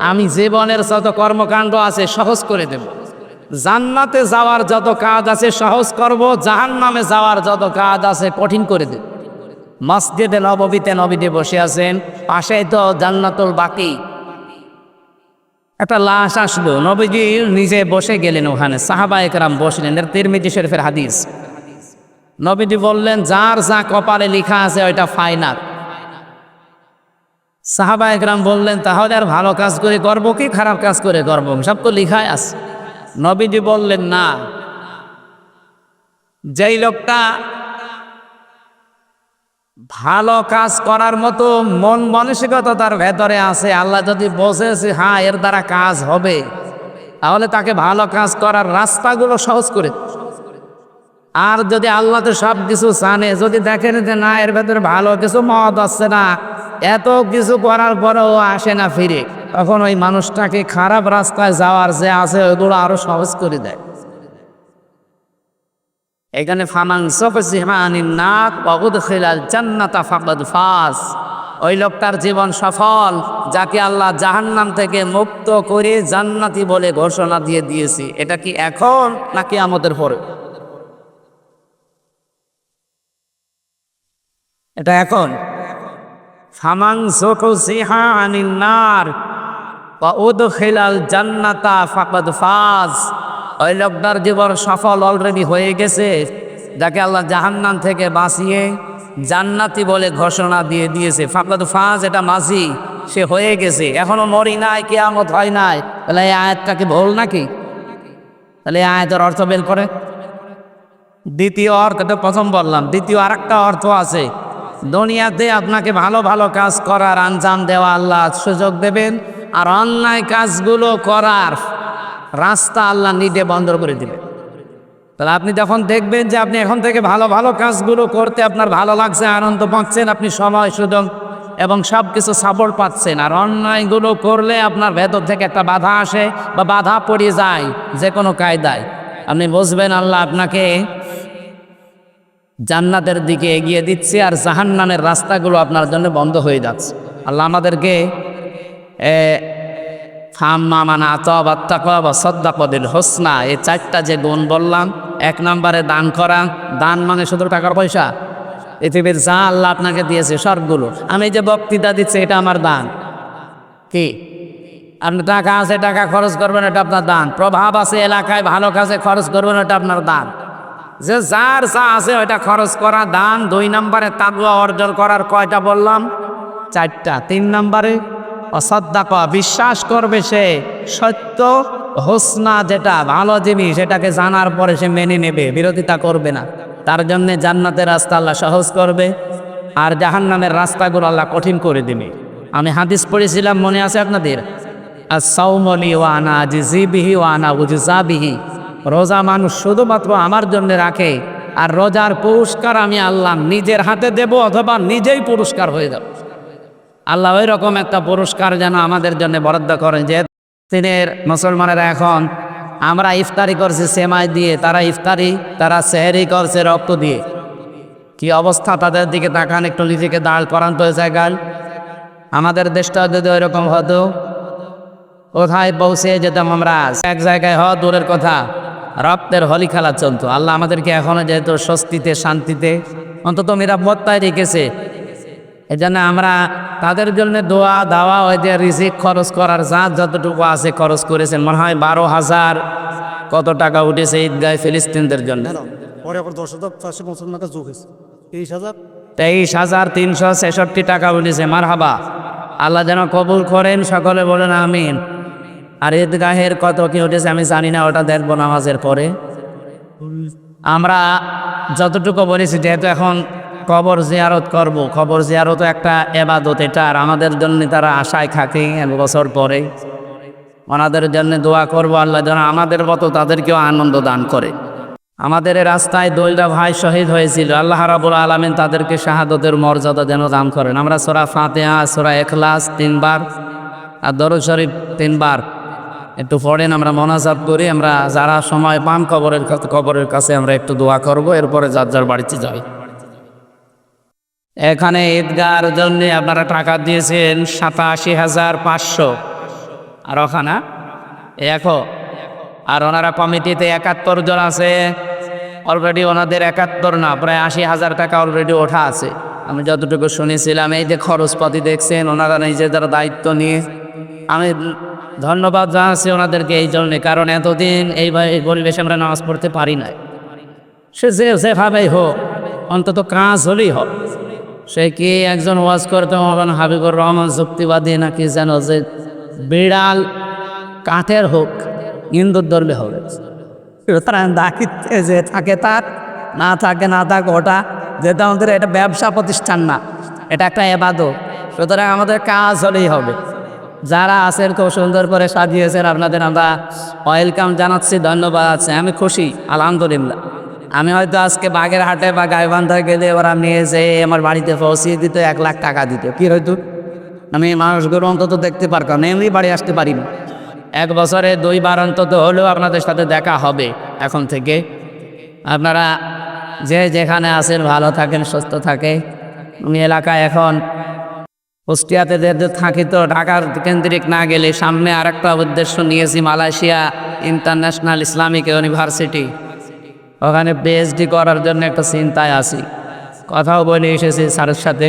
আমি জীবনের যত কর্মকাণ্ড আছে সহজ করে দেব। জান্নাতে যাওয়ার যত কাজ আছে সহজ করব, জাহান্নামে যাওয়ার যত কাজ আছে কঠিন করে দেব। মসজিদে নববীতে নবীজি বসে আছেন, পাশেই তো জান্নাতুল বাকি। একটা লাশ আসলো, নবীজি নিজে বসে গেলেন ওখানে, সাহাবায়ে কেরাম বসলেন। এর তিরমিজি শরীফের হাদিস। নবীজি বললেন যার যা কপালে লেখা আছে ওইটা ফাইনাল। সাহাবায়ে কেরাম বললেন তাহলে আর ভালো কাজ করে করবো কি খারাপ কাজ করে করবো, সব তো লেখাই আছে। নবীজি বললেন না, যেই লোকটা ভালো কাজ করার মতো মন মানসিকতা তার ভেতরে আছে, আল্লাহ যদি বোঝেছে হ্যাঁ এর দ্বারা কাজ হবে, তাহলে তাকে ভালো কাজ করার রাস্তাগুলো সহজ করে। আর যদি আল্লাহ তো সব কিছু জানে, যদি দেখেন যে না এর ভেতরে ভালো কিছু মত আসছে না, এত কিছু করার পরেও আসে না ফিরে, তখন ওই মানুষটাকে খারাপ রাস্তায় যাওয়ার যে আছে ওইগুলো আরো সহজ করে দেয়। এখানে ফামান সুফসিহা আনিন নার ওয়া উদখিলাল জান্নাতা ফাকাদ ফাজ, ওই লোকটার জীবন সফল যাকে আল্লাহ জাহান্নাম থেকে মুক্ত করে জান্নাতি বলে ঘোষণা দিয়ে দিয়েছে। এটা কি এখন নাকি আমাদের পরে? এটা এখন। ফামান সুফসিহা আনিন নার ওয়া উদখিলাল জান্নাতা ফাকাদ ফাজ, ওই লোকটার জীবন সফল অলরেডি হয়ে গেছে, যাকে আল্লাহ জাহান্নাম থেকে বাঁচিয়ে জান্নাতি বলে ঘোষণা দিয়ে দিয়েছে। ফাকাদ ফাজ এটা মাঝি, সে হয়ে গেছে, এখনো মরি নাই, কিয়ামত হয় নাই। তাহলে এই আয়াতটাকে ভুল নাকি? তাহলে এই আয়াতের অর্থ বের করে। দ্বিতীয় অর্থ, এটা প্রথম বললাম, দ্বিতীয় আরেকটা অর্থ আছে। দুনিয়াতে আপনাকে ভালো ভালো কাজ করার আঞ্জাম দেওয়া আল্লাহ সুযোগ দেবেন, আর অন্যায় কাজগুলো করার রাস্তা আল্লাহ নিজে বন্ধ করে দিবে। তাহলে আপনি যখন দেখবেন যে আপনি এখন থেকে ভালো ভালো কাজগুলো করতে আপনার ভালো লাগছে, আনন্দ পাচ্ছেন, আপনি সময় সুযোগ এবং সব কিছু সাপোর্ট পাচ্ছেন, আর অন্যায়গুলো করলে আপনার ভেতর থেকে একটা বাধা আসে বা বাধা পড়ে যায় যে কোনো কায়দায়, আপনি বুঝবেন আল্লাহ আপনাকে জান্নাতের দিকে এগিয়ে দিচ্ছে আর জাহান্নামের রাস্তাগুলো আপনার জন্য বন্ধ হয়ে যাচ্ছে। আল্লাহ আমাদেরকে হোসনা, এই 4টা যে গুণ বললাম, 1 নম্বরে দান করা। দান মানে শুধু টাকার পয়সা, পৃথিবীর যা আল্লাহ আপনাকে দিয়েছে সবগুলো। আমি যে বক্তৃতা দিচ্ছি এটা আমার দান। কি আপনি টাকা আছে, টাকা খরচ করবেন, এটা আপনার দান। প্রভাব আছে এলাকায়, ভালো কাজে খরচ করবেন, এটা আপনার দান। যে যার যা আছে ওইটা খরচ করা দান। 2 নম্বরে তাকওয়া অর্জন করার কয়টা বললাম? 4টা। 3 নম্বরে অসাদ্দাকা, বিশ্বাস করবে সে সত্য, হোসনা যেটা ভালো জিনিস সেটাকে জানার পরে সে মেনে নেবে, বিরোধিতা করবে না। তার জন্য জান্নাতের রাস্তা আল্লাহ সহজ করবে, আর জাহান্নামের রাস্তাগুলো আল্লাহ কঠিন করে দেবে। আমি হাদিস পড়েছিলাম, মনে আছে আপনাদের? as-sawmuli wa ana ajzi bihi wa ana ujza bihi। রোজা মানুষ শুধুমাত্র আমার জন্য রাখে, আর রোজার পুরস্কার আমি আল্লাহ নিজের হাতে দেব, অথবা নিজেই পুরস্কার হয়ে যাব। আল্লাহ ওই রকম একটা পুরস্কার যেন আমাদের জন্য বরাদ্দ করেন। যে দিনের মুসলমানেরা এখন, আমরা ইফতারি করছি সেমাই দিয়ে, তারা সেহরি করছে রক্ত দিয়ে। কি অবস্থা তাদের দিকে তাকান, একটু নিজেকে দাঁড় করান তো জায়গায়। আমাদের দেশটা যদি ওই রকম হতো, কোথায় পৌঁছে যেতাম আমরা। এক জায়গায় হওয়া দূরের কথা, রক্তের হোলি খেলা চলতো। আল্লাহ আমাদেরকে এখনো যেহেতু স্বস্তিতে, শান্তিতে, অন্তত নিরাপত্তায় রেখেছে, এই জন্য আমরা তাদের জন্য দোয়া দাওয়া, ওই যে রিজিক খরচ করার যতটুকু আছে খরচ করেছেন। মনে হয় 12,000 কত টাকা উঠেছে ঈদগাহে ফিলিস্তিনদের জন্য। পরে আবার 10,455 টাকা যোগ হয়েছে, 23,000। 23,366 টাকা উঠেছে। মারহাবা, আল্লাহ যেন কবুল করেন, সকলে বলেন আমিন। আর ঈদগাহের কত কি উঠেছে আমি জানি না, ওটা দেখবো নামাজের পরে। আমরা যতটুকু বলেছি, যেহেতু এখন কবর জিয়ারত করব, কবর জিয়ারত একটা এবাদত, এটা আর আমাদের জন্য তারা আশায় থাকে 1 বছর পরে। ওনাদের জন্য দোয়া করব, আল্লাহ যেন আমাদের মতো তাদেরকেও আনন্দ দান করে। আমাদের এই রাস্তায় 2টা ভাই শহীদ হয়েছিল, আল্লাহ রাব্বুল আলামিন তাদেরকে শাহাদতের মর্যাদা যেন দান করেন। আমরা সূরা ফাতিহা, সূরা ইখলাস 3 বার আর দরুদ শরীফ 3 বার একটু পড়েন, আমরা মোনাজাত করি। আমরা যারা সময় পান কবরের কাছে আমরা একটু দোয়া করব, এরপরে যার যার বাড়িতে যাই। এখানে ঈদগাহর জন্য আপনারা টাকা দিয়েছেন 87,500, আর ওখানে দেখো, আর ওনারা কমিটিতে 71 জন আছে অলরেডি। ওনাদের 71 না, প্রায় 80,000 টাকা অলরেডি ওঠা আছে, আমি যতটুকু শুনেছিলাম। এই যে খরচপাতি দেখছেন, ওনারা নিজেদের দায়িত্ব নিয়ে, আমি ধন্যবাদ জানাচ্ছি ওনাদেরকে এই জন্যে। কারণ এতদিন এই পরিবেশে আমরা নামাজ পড়তে পারি না। সে যেভাবেই হোক, অন্তত কাজ হলেই হোক। সে কি একজন ওয়াজ করতে হবেন, হাবিবুর রহমান যুক্তিবাদী নাকি যেন, যে বিড়াল কাঠের হোক, হিন্দুর ধর্মে হবে। সুতরাং দায়িত্বে যে থাকে তার, না থাকে না থাক ওটা, যেটা আমাদের এটা ব্যবসা প্রতিষ্ঠান না, এটা একটা এবাদত। সুতরাং আমাদের কাজ হলেই হবে। যারা আছেন খুব সুন্দর করে সাজিয়েছেন, আপনাদের আমরা ওয়েলকাম জানাচ্ছি, ধন্যবাদ আছে। আমি খুশি, আলহামদুলিল্লাহ। আমি হয়তো আজকে বাগেরহাটে বা গাইবান্ধা গেলে ওরা নিয়ে যেয়ে আমার বাড়িতে পৌঁছিয়ে দিত, 1 লাখ টাকা দিত, কি হয়তো আমি মানুষগুলো অন্তত দেখতে পারতাম, এমনি বাড়ি আসতে পারি না। 1 বছরে 2 বার অন্তত হলেও আপনাদের সাথে দেখা হবে। এখন থেকে আপনারা যে যেখানে আছেন ভালো থাকেন, সুস্থ থাকে। আমি এলাকায় এখন কুষ্টিয়াতে যেহেতু থাকি, তো ঢাকার কেন্দ্রিক না গেলে সামনে আরেকটা উদ্দেশ্য নিয়েছি, মালয়েশিয়া ইন্টারন্যাশনাল ইসলামিক ইউনিভার্সিটি, ওখানে পিএইচডি করার জন্য একটা চিন্তায় আছি। কথাও বলে এসেছি স্যারের সাথে,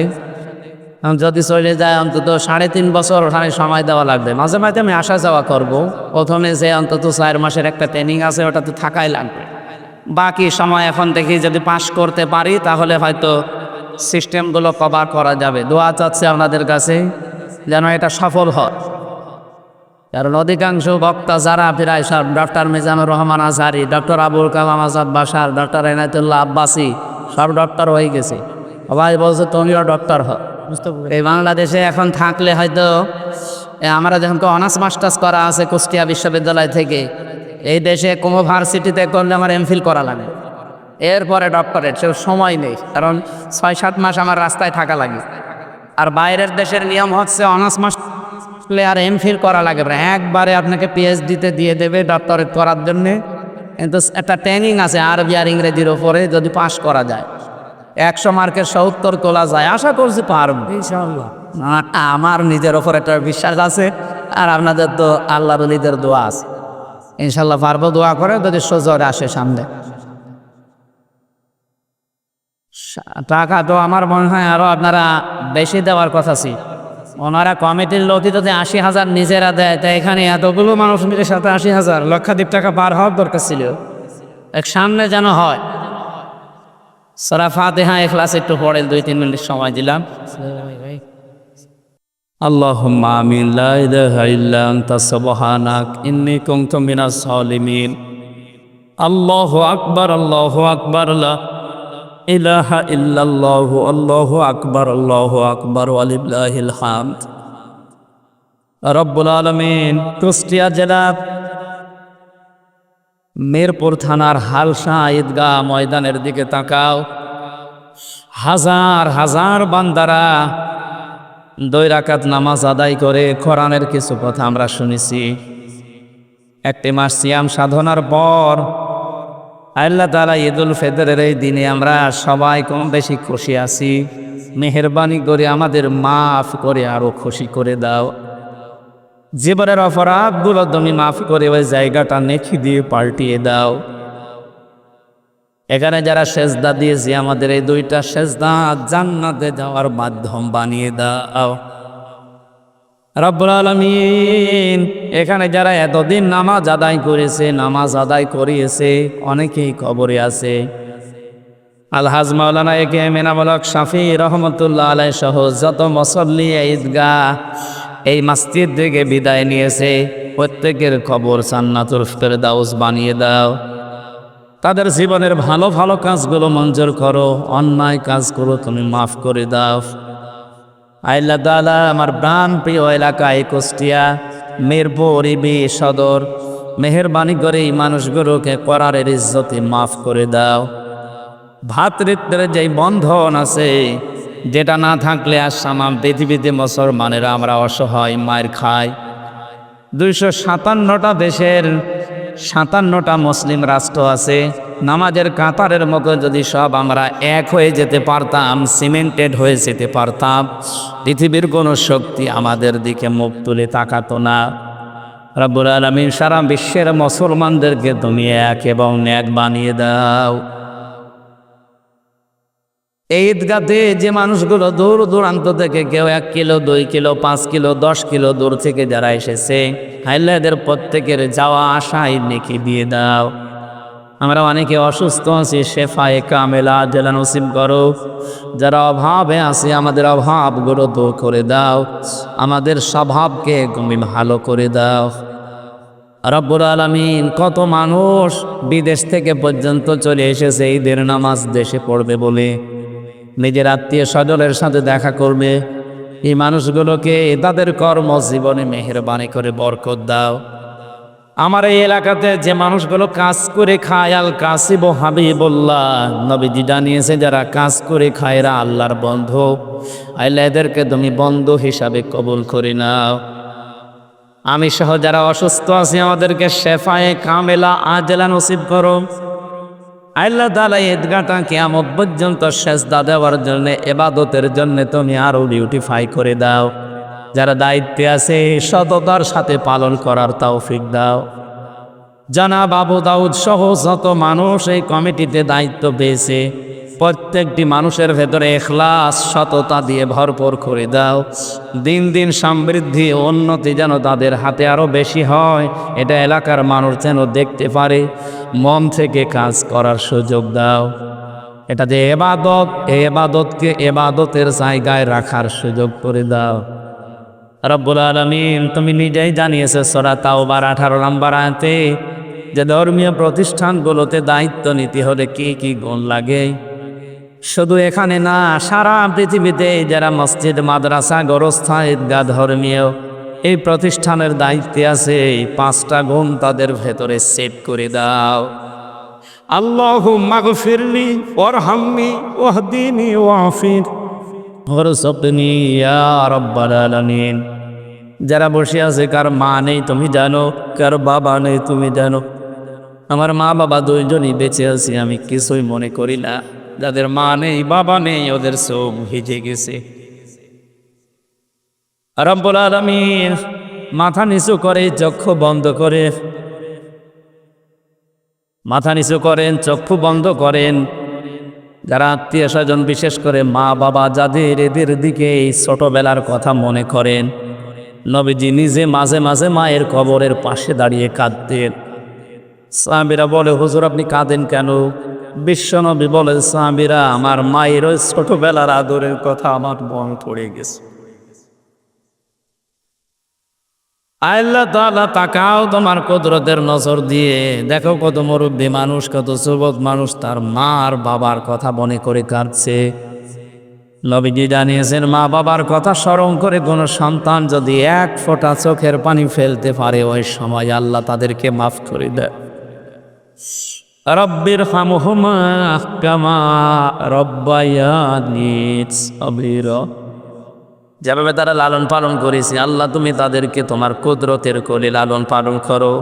যদি চলে যায় অন্তত 3.5 বছর ওখানে সময় দেওয়া লাগবে। মাঝে মাঝে আমি আসা যাওয়া করব। প্রথমে যে অন্তত 4 মাসের একটা ট্রেনিং আছে, ওটাতে থাকাই লাগবে। বাকি সময় এখন দেখি যদি পাস করতে পারি, তাহলে হয়তো সিস্টেমগুলো কভার করা যাবে। দোয়া চাচ্ছি আপনাদের কাছে যেন এটা সফল হয়। কারণ অধিকাংশ বক্তা যারা প্রায় সব, doctor Mizanur Rahman Azhari, doctor Abul Kalam Azad Bashar, doctor Enayetullah Abbasi, সব ডক্টর হয়ে গেছে। সবাই বলছে তুমিও ডক্টর হ। এই বাংলাদেশে এখন থাকলে হয়তো, আমরা যখন অনার্স মাস্টার্স করা আছে কুষ্টিয়া বিশ্ববিদ্যালয় থেকে, এই দেশে কোনো ভার্সিটিতে করলে আমার এমফিল করা লাগে, এরপরে ডক্টরেট। সে সময় নেই, কারণ 6-7 মাস আমার রাস্তায় থাকা লাগে। আর বাইরের দেশের নিয়ম হচ্ছে অনার্স মাস্টার্স আর এমফিল করা লাগে, একবারে আপনাকে পিএইচডিতে দিয়ে দেবে ডক্টরেট করার জন্যে। কিন্তু একটা ট্রেনিং আছে আরবি আর ইংরেজির ওপরে, যদি পাস করা যায় 100 মার্কের 70 তোলা যায়। আশা করছি পারব ইনশাআল্লাহ। আমার নিজের ওপর একটা বিশ্বাস আছে, আর আপনাদের তো আল্লাহর ওলিদের দোয়া আছে, ইনশাআল্লাহ পারবো। দোয়া করে যদি সোজরে আসে সামনে। টাকা তো আমার মনে হয় আরও আপনারা বেশি দেওয়ার কথা ছিল। ওনারা কমিটির লোকই যদি 80,000 নিজেরা দেয়, তাই এখানে এতগুলো মানুষ মিলে 87,000 লক্ষাধিক টাকা পার হওয়ার দরকার ছিল। এক সামনে যেন হয়। সূরা ফাতিহা ইখলাস একটু পড়েন, 2-3 মিনিট সময় দিলাম। আল্লাহুম্মা আমিন। লা ইলাহা ইল্লা আনতা সুবহানাক ইন্নী কুনতু মিনাজ জালিমিন। আল্লাহু আকবার, আল্লাহু আকবার, লা ইলাহা ইল্লাল্লাহু, আল্লাহু আকবার, আল্লাহু আকবার, ওয়ালিল্লাহিল হামদ। রব্বুল আলামিন কুষ্টিয়া জেলা মিরপুর থানার হালসা ঈদগাহ ময়দানের দিকে তাকাও। হাজার হাজার বান্দারা 2 রাকাত নামাজ আদায় করে কোরআনের কিছু কথা আমরা শুনেছি। 1 মাস সিয়াম সাধনার পর আল্লাহ তাআলা ঈদুল ফিতরের এই দিনে আমরা সবাই কম বেশি খুশি আছি। মেহেরবানি করে আমাদের মাফ করে আরো খুশি করে দাও। জীবনের অপরাধগুলো তুমি মাফ করে ওই জায়গাটা নেকি দিয়ে পাল্টিয়ে দাও। এখানে যারা সেজদা দিয়েছি আমাদের এই 2টা সেজদা জান্নাতে যাওয়ার মাধ্যম বানিয়ে দাও রব্বুল আলামিন। এখানে যারা এতদিন নামাজ আদায় করেছে, নামাজ আদায় করিয়েছে, অনেকেই কবরে আছে। আলহাজ মাওলানা একে এনামুল হক শাফি রহমতুল্লাহ আলাইহি সহ যত মুসল্লি ঈদগাহ এই মসজিদ থেকে বিদায় নিয়েছে, প্রত্যেকের কবর জান্নাতুল ফেরদাউস বানিয়ে দাও। তাদের জীবনের ভালো ভালো কাজগুলো মঞ্জুর করো, অন্যায় কাজগুলো তুমি মাফ করে দাও। আল্লাহ তাআলা আমার প্রাণ প্রিয় এলাকায় কুষ্টিয়া মিরপুর ইবি সদর মেহেরবানি করে এই মানুষগুলোকে কোরআনের ইজ্জতে মাফ করে দাও। ভ্রাতৃত্বের যেই বন্ধন আছে, যেটা না থাকলে আজ সামাম পৃথিবীতে মুসলমানেরা আমরা অসহায় মায়ের খাই। 257টা দেশের 57টা মুসলিম রাষ্ট্র আছে। নামাজের কাতারের মতো যদি সব আমরা এক হয়ে যেতে পারতাম, সিমেন্টেড হয়ে যেতে পারতাম, পৃথিবীর কোনো শক্তি আমাদের দিকে মুখ তুলে তাকাতো না। রব্বুল আলামিন সারা বিশ্বের মুসলমানদেরকে তুমি এক এবং ন্যাক বানিয়ে দাও। এই ঈদগাতে যে মানুষগুলো দূর দূরান্ত থেকে, কেউ 1 কিলো 2 কিলো 5 কিলো 10 কিলো দূর থেকে যারা এসেছে, আল্লাহ এদের প্রত্যেকের যাওয়া আশায় নেকি দিয়ে দাও। আমরা অনেকে অসুস্থ আছি, শেফায়ে কামেলা আজেলা নসিব করো। যারা অভাবে আছে আমাদের অভাবগুলো দূর করে দাও, আমাদের স্বভাবকে তুমি ভালো করে দাও রব্বুল আলামিন। কত মানুষ বিদেশ থেকে পর্যন্ত চলে এসেছে ঈদের নামাজ দেশে পড়বে বলে, নিজের আত্মীয় স্বজনের সাথে দেখা করবে। এই মানুষগুলোকে তাদের কর্মজীবনে মেহেরবানি করে বরকত দাও। আমার এই এলাকাতে যে মানুষগুলো কাজ করে খায়, আল কাসিব হাবিবুল্লাহ নবীজি জানিয়েছে, যারা কাজ করে খায় এরা আল্লাহর বন্ধু। আল্লাহ এদেরকে তুমি বন্ধু হিসাবে কবুল করে নাও। আমি সহ যারা অসুস্থ আছি আমাদেরকে শেফায়ে কামেলা আজেলা নসিব করো। আল্লাহ তাআলা ঈদগাহটা কিয়ামত পর্যন্ত সেজদা দেওয়ার জন্য, ইবাদতের জন্য তুমি আরো বিউটিফাই করে দাও। যারা দায়িত্বে আছে সততার সাথে পালন করার তৌফিক দাও। জনাব আবু দাউদ সহ যত মানুষ এই কমিটিতে দায়িত্ব পেয়েছে, প্রত্যেকটি মানুষের ভেতরে ইখলাস সততা দিয়ে ভরপুর করে দাও। দিন দিন সমৃদ্ধি উন্নতি যেন তাদের হাতে আরও বেশি হয়, এটা এলাকার মানুষ যেন দেখতে পারে। মন থেকে কাজ করার সুযোগ দাও। এটা যে ইবাদত, এই ইবাদতকে ইবাদতের জায়গায় রাখার সুযোগ করে দাও রব্বুল আলামিন। তুমি নিজেই জানিয়েছো সূরা তাওবার 18 নম্বর আয়াতে যে ধর্মীয় প্রতিষ্ঠানগুলোতে দায়িত্ব নিতে হলে কি কি গুণ লাগে। শুধু এখানে না, সারা পৃথিবীতে যারা মসজিদ, মাদ্রাসা, গোরস্থান, ঈদগাহ ধর্মীয় এই প্রতিষ্ঠানের দায়িত্বে আছে, এই 5টা গুণ তাদের ভেতরে সেট করে দাও। আল্লাহুম্মা গফিরলি ওয়ারহামনি ওয়াহদিনি ওয়াফির ওয়ারযুকনি ইয়া রাব্বাল আলামিন। যারা বসে আছে কার মা নেই তুমি জানো, কার বাবা নেই তুমি জানো। আমার মা বাবা 2জনই বেঁচে আছি, আমি কিছুই মনে করি না। যাদের মা নেই বাবা নেই ওদের চোখ ভিজে গেছে। রব্বুল আলামিন মাথা নিচু করে, চক্ষু বন্ধ করে, মাথা নিচু করেন, চক্ষু বন্ধ করেন। যারা আত্মীয় স্বজন, বিশেষ করে মা বাবা যাদের, এদের দিকে এই ছোটবেলার কথা মনে করেন। নবীজি নিজে মাঝে মাঝে মায়ের কবরের পাশে দাঁড়িয়ে কাঁদতেন। সাহাবীরা বলে, হুজুর আপনি কাঁদেন কেন? বিশ্বনবী বলে, সাহাবীরা আমার মায়ের ওই ছোটবেলার আদরের কথা আমার মন পড়ে গেছে। আল্লাহ তাআলা তাকাও তোমার কুদরতের নজর দিয়ে, দেখো কত মুরব্বী মানুষ, কত যুবক মানুষ তার মা আর বাবার কথা মনে করে কাঁদছে। নবীজি জানিয়েছেন মা বাবার কথা স্মরণ করে কোনো সন্তান যদি এক ফোঁটা চোখের পানি ফেলতে পারে ওই সময় আল্লাহ তাদেরকে মাফ করে দেয়। রব্বির হামহুমা কামা রব্বায়ানি সগীরা, যেভাবে তারা লালন পালন করেছে আল্লাহ তুমি তাদেরকে তোমার কুদরতের কোলে লালন পালন করো,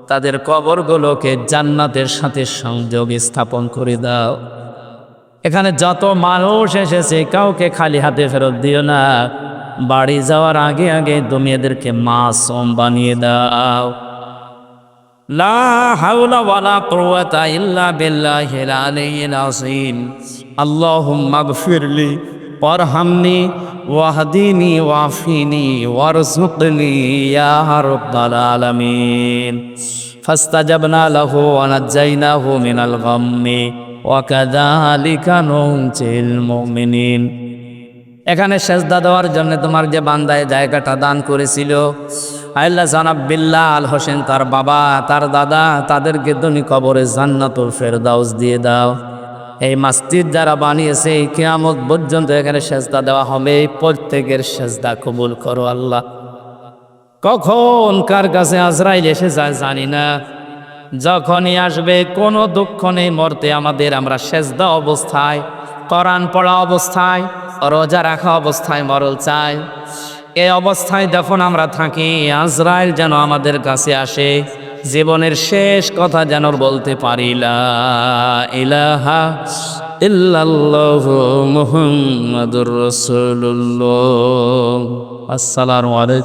তাদের কবরগুলোকে জান্নাতের সাথে সংযোগ স্থাপন করে দাও। এখানে যত মানুষ এসেছে কাউকে খালি হাতে ফেরত দিও না, বাড়ি যাওয়ার আগে আগে তুমি এদেরকে মাসুম বানিয়ে দাও। লা হাওলা ওয়ালা কুওয়াতা ইল্লা বিল্লাহিল আলিয়্যিল আযীম। আল্লাহুম্মা গফিরলি ওয়ারহামনি ওয়াহদিনি ওয়াফিনি ওয়ারযুকনি ইয়া রাব্বাল আলামিন। ফাস্তাজাবনা লাহু ওয়া নাজ্জায়নাহু মিনাল গাম্মি ওয়া কাযালিকা নুনজিল মুমিনিন। এখানে সেজদা দেওয়ার জন্য তোমার যে বান্দায় জায়গাটা দান করেছিল আল্লাহ জনাব বিল্লাহ আল হোসেন, তার বাবা তার দাদা, তাদেরকে তুমি কবরে জান্নাতুল ফেরদাউস দিয়ে দাও। এই মসজিদ যারা বানিয়েছে এই কিয়ামত পর্যন্ত এখানে সেজদা দেওয়া হবে, এই প্রত্যেকের সেজদা কবুল করো আল্লাহ। কখন কার কাছে আজরাইল এসে যায় জানি না, যখনই আসবে কোনো দুঃখ নেই মরতে আমাদের। আমরা সেজদা অবস্থায়, কোরআন পড়া অবস্থায়, রোজা রাখা অবস্থায় মরল চাই। এই অবস্থায় যখন আমরা থাকি আজরাইল যেন আমাদের কাছে আসে, জীবনের শেষ কথা যেন বলতে পারি লা ইলাহা ইল্লাল্লাহু মুহাম্মাদুর রাসূলুল্লাহ। আসসালামু আলাইকুম।